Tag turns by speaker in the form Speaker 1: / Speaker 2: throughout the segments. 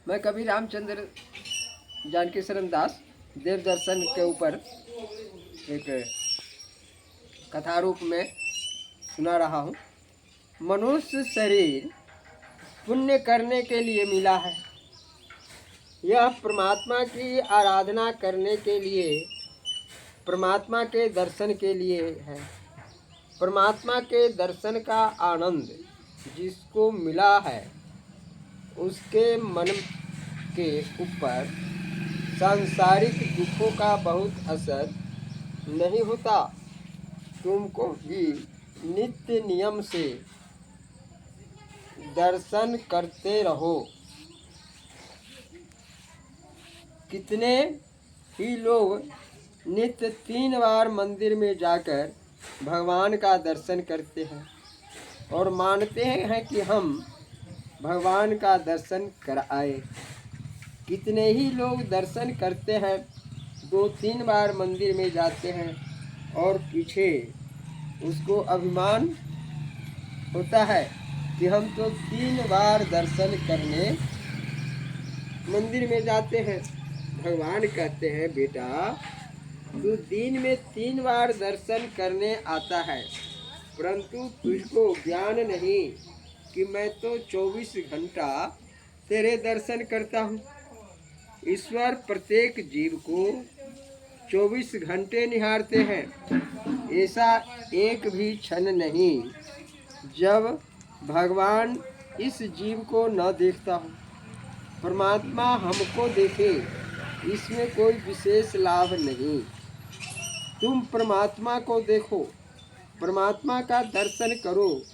Speaker 1: मैं कवि रामचंद्र जानकी शरण दास देव दर्शन के ऊपर एक कथा रूप में सुना रहा हूँ। मनुष्य शरीर पुण्य करने के लिए मिला है। यह परमात्मा की आराधना करने के लिए, परमात्मा के दर्शन के लिए है। परमात्मा के दर्शन का आनंद जिसको मिला है उसके मन के ऊपर सांसारिक दुखों का बहुत असर नहीं होता। तुमको भी नित्य नियम से दर्शन करते रहो। कितने ही लोग नित्य 3 बार मंदिर में जाकर भगवान का दर्शन करते हैं और मानते हैं कि हम भगवान का दर्शन कर आए। कितने ही लोग दर्शन करते हैं, 2-3 बार मंदिर में जाते हैं और पीछे उसको अभिमान होता है कि हम तो 3 बार दर्शन करने मंदिर में जाते हैं। भगवान कहते हैं, बेटा तू दिन में 3 बार दर्शन करने आता है, परंतु तुझको ज्ञान नहीं कि मैं तो 24 घंटा तेरे दर्शन करता हूँ। ईश्वर प्रत्येक जीव को 24 घंटे निहारते हैं। ऐसा एक भी क्षण नहीं जब भगवान इस जीव को न देखता हो। परमात्मा हमको देखे, इसमें कोई विशेष लाभ नहीं। तुम परमात्मा को देखो, परमात्मा का दर्शन करो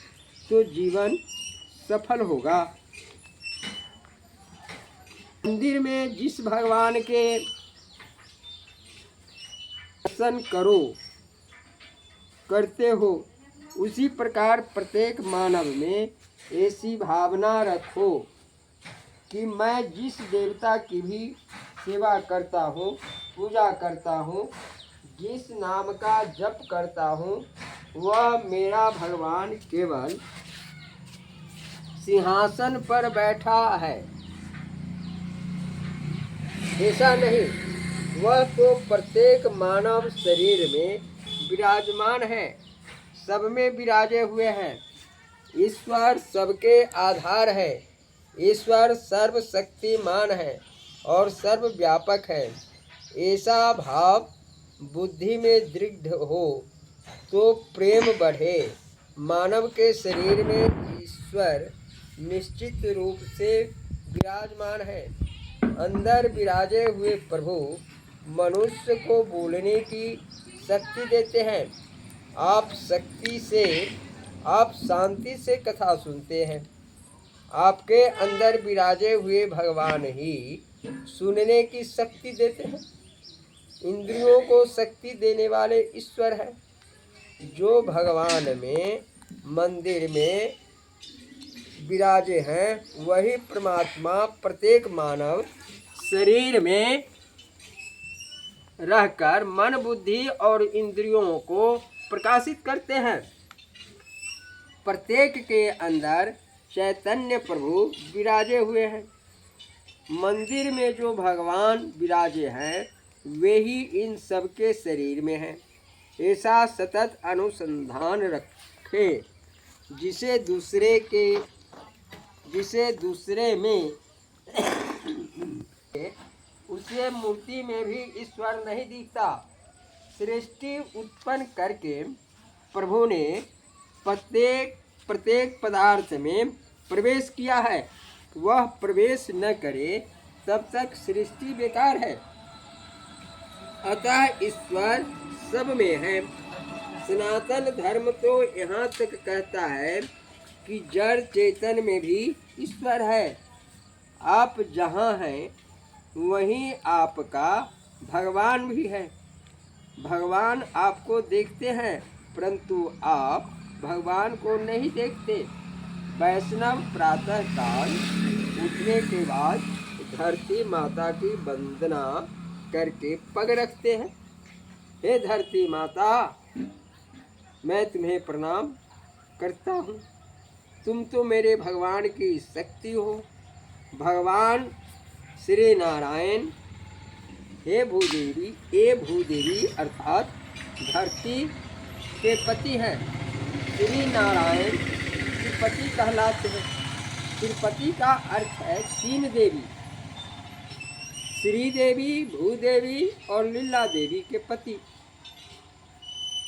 Speaker 1: तो जीवन सफल होगा। मंदिर में जिस भगवान के दर्शन करते हो, उसी प्रकार प्रत्येक मानव में ऐसी भावना रखो कि मैं जिस देवता की भी सेवा करता हूँ, पूजा करता हूँ, जिस नाम का जप करता हूँ, वह मेरा भगवान केवल सिंहासन पर बैठा है। ऐसा नहीं, वह तो प्रत्येक मानव शरीर में विराजमान है, सब में विराजे हुए हैं। ईश्वर सबके आधार है। ईश्वर सर्वशक्तिमान है और सर्वव्यापक है। ऐसा भाव बुद्धि में दृढ़ हो तो प्रेम बढ़े। मानव के शरीर में ईश्वर निश्चित रूप से विराजमान है। अंदर विराजे हुए प्रभु मनुष्य को बोलने की शक्ति देते हैं। आप शांति से कथा सुनते हैं। आपके अंदर विराजे हुए भगवान ही सुनने की शक्ति देते हैं। इंद्रियों को शक्ति देने वाले ईश्वर हैं। जो भगवान में मंदिर में विराजे हैं, वही परमात्मा प्रत्येक मानव शरीर में रहकर मन, बुद्धि और इंद्रियों को प्रकाशित करते हैं। प्रत्येक के अंदर चैतन्य प्रभु विराजे हुए हैं। मंदिर में जो भगवान विराजे हैं, वे ही इन सबके शरीर में हैं। ऐसा सतत अनुसंधान रखे, जिसे दूसरे में उसे मूर्ति में भी ईश्वर नहीं दिखता। सृष्टि उत्पन्न करके प्रभु ने प्रत्येक पदार्थ में प्रवेश किया है। वह प्रवेश न करे तब तक सृष्टि बेकार है। अतः ईश्वर सब में है। सनातन धर्म तो यहाँ तक कहता है कि जड़ चेतन में भी ईश्वर है। आप जहाँ हैं वहीं आपका भगवान भी है। भगवान आपको देखते हैं, परंतु आप भगवान को नहीं देखते। वैष्णव प्रातः काल उठने के बाद धरती माता की वंदना करके पग रखते हैं। हे धरती माता, मैं तुम्हें प्रणाम करता हूँ। तुम तो मेरे भगवान की शक्ति हो। भगवान श्री नारायण हे भूदेवी, ये भूदेवी अर्थात धरती के पति हैं। श्री नारायण श्रीपति कहलाते हैं। श्रीपति का अर्थ है तीन देवी, श्री देवी, भूदेवी और लीला देवी के पति।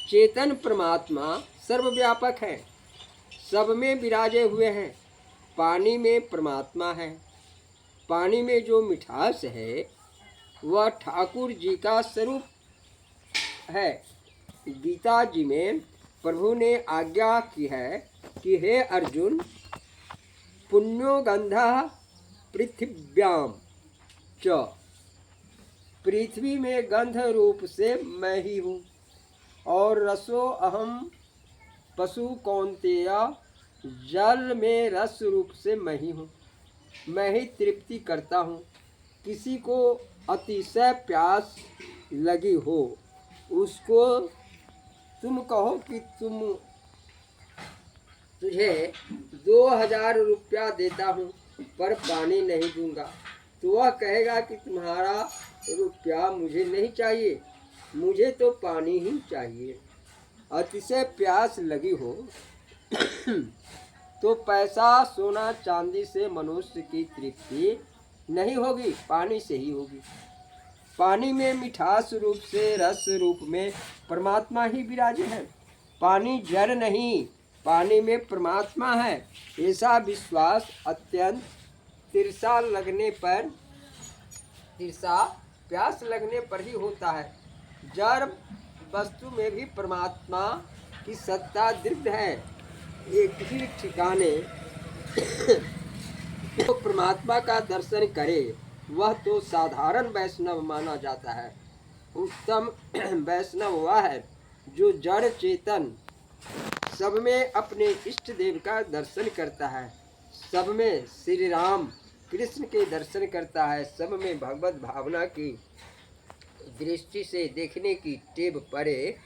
Speaker 1: चेतन परमात्मा सर्वव्यापक है, सब में विराजे हुए हैं। पानी में परमात्मा है। पानी में जो मिठास है वह ठाकुर जी का स्वरूप है। गीता जी में प्रभु ने आज्ञा की है कि हे अर्जुन, पुण्यो गंधः पृथिव्याम च, पृथ्वी में गंध रूप से मैं ही हूँ, और रसो अहम पशु कौन्तेय, जल में रस रूप से मैं ही हूँ। मैं ही तृप्ति करता हूँ। किसी को अतिशय प्यास लगी हो, उसको तुम कहो कि तुझे 2000 रुपया देता हूँ पर पानी नहीं दूंगा, तो वह कहेगा कि तुम्हारा रुपया मुझे नहीं चाहिए, मुझे तो पानी ही चाहिए। अतिशय प्यास लगी हो तो पैसा सोना चांदी से मनुष्य की तृप्ति नहीं होगी, पानी से ही होगी। पानी में मिठास रूप से, रस रूप में परमात्मा ही विराजे हैं। पानी जड़ नहीं, पानी में परमात्मा है, ऐसा विश्वास अत्यंत तिरसा प्यास लगने पर ही होता है। जड़ वस्तु में भी परमात्मा की सत्ता दृढ़ है। एक ही ठिकाने तो परमात्मा का दर्शन करे वह तो साधारण वैष्णव माना जाता है। उत्तम वैष्णव वह है जो जड़ चेतन सब में अपने इष्ट देव का दर्शन करता है, सब में श्री राम कृष्ण के दर्शन करता है, सब में भगवत भावना की दृष्टि से देखने की टेव पड़े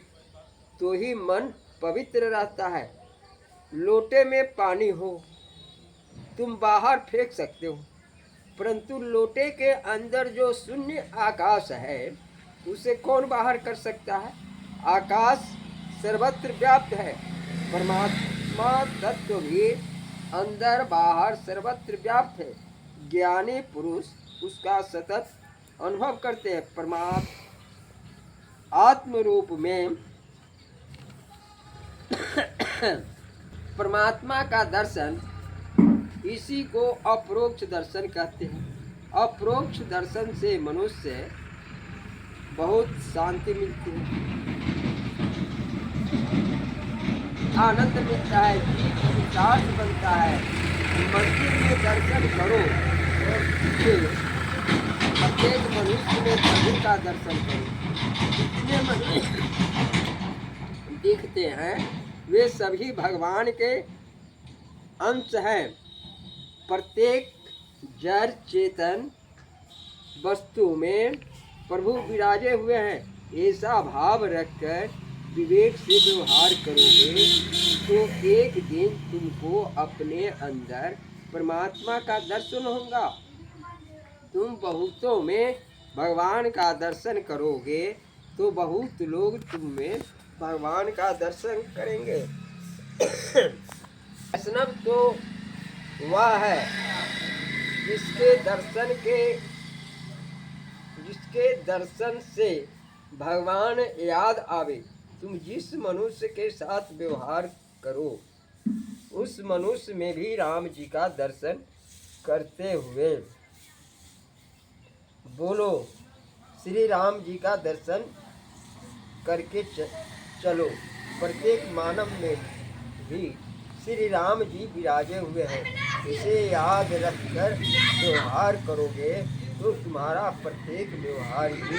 Speaker 1: तो ही मन पवित्र रहता है। लोटे में पानी हो, तुम बाहर फेंक सकते हो, परंतु लोटे के अंदर जो शून्य आकाश है उसे कौन बाहर कर सकता है। आकाश सर्वत्र व्याप्त है, परमात्मा तत्व भी अंदर बाहर सर्वत्र व्याप्त है। ज्ञानी पुरुष उसका सतत अनुभव करते हैं। आत्म रूप में परमात्मा का दर्शन, इसी को अपरोक्ष दर्शन कहते हैं। अपरोक्ष दर्शन से मनुष्य बहुत शांति मिलती है, आनंद मिलता है, जीव विचार बनता है। मंदिर में दर्शन करो और प्रत्येक मनुष्य में प्रभु का दर्शन करो। जितने मनुष्य दिखते हैं वे सभी भगवान के अंश हैं। प्रत्येक जड़ चेतन वस्तु में प्रभु विराजे हुए हैं। ऐसा भाव रखकर विवेक से व्यवहार करोगे तो एक दिन तुमको अपने अंदर परमात्मा का दर्शन होगा। तुम बहुतों में भगवान का दर्शन करोगे तो बहुत लोग तुम में भगवान का दर्शन करेंगे। वैष्णव तो वह है जिसके दर्शन से भगवान याद आवे। तुम जिस मनुष्य के साथ व्यवहार करो उस मनुष्य में भी राम जी का दर्शन करते हुए बोलो, श्री राम जी का दर्शन करके चलो। प्रत्येक मानव में भी श्री राम जी विराजे हुए हैं। इसे याद रखकर व्यवहार करोगे तो तुम्हारा प्रत्येक व्यवहार भी